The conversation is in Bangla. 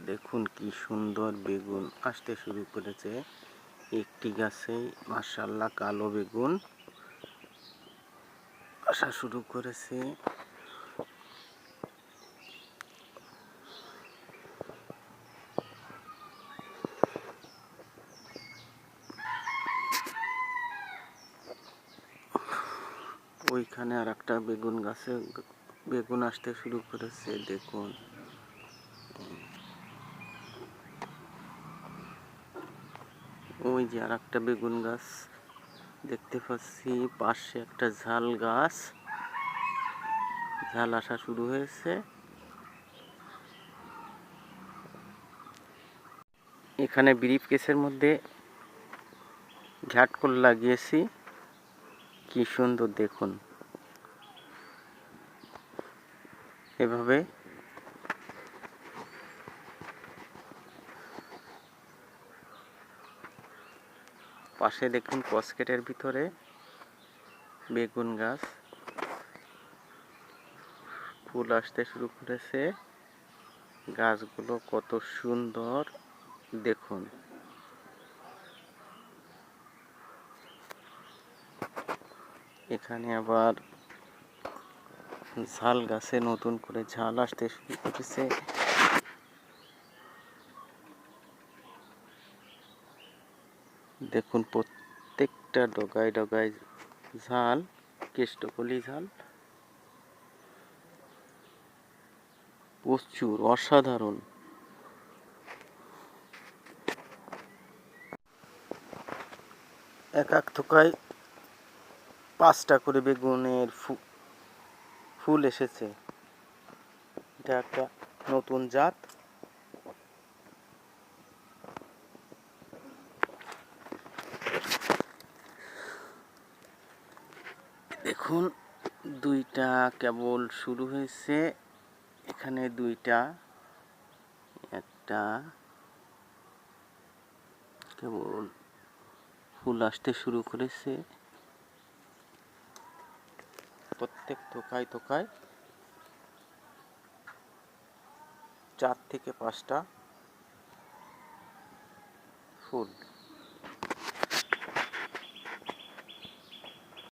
দেখুন কি সুন্দর বেগুন আসতে শুরু করেছে একটি গাছেই। মাশাআল্লাহ, কালো বেগুন আসা শুরু করেছে। ওইখানে আর একটা বেগুন গাছে বেগুন আসতে শুরু করেছে, দেখুন। ওই যে আর একটা বেগুন গাছ দেখতে পাচ্ছি, পাশে একটা ঝাল গাছ, ঝাল আসা শুরু হয়েছে। এখানে ব্রিফ কেসের মধ্যে ঝাটকল লাগিয়েছি, কি সুন্দর দেখুন। এভাবে পাশে দেখুন কসকেটের ভিতরে বেগুন গাছ, ফুল আসতে শুরু করেছে। গাছগুলো কত সুন্দর দেখুন। এখানে আবার ঝাল গাছে নতুন করে ঝাল আসতে শুরু করেছে। দেখুন প্রত্যেকটা ডগায় ডগায় ঝাল, কেষ্টকলি ঝাল, প্রচুর, অসাধারণ। এক এক থোকায় 5টা করে বেগুনের ফুল এসেছে। এটা একটা নতুন জাত। দেখুন 2টা কেবল শুরু হয়েছে, এখানে 2টা, একটা কেবল ফুল আসতে শুরু করেছে। প্রত্যেক থোকায় থোকায় 4 থেকে 5টা ফুল।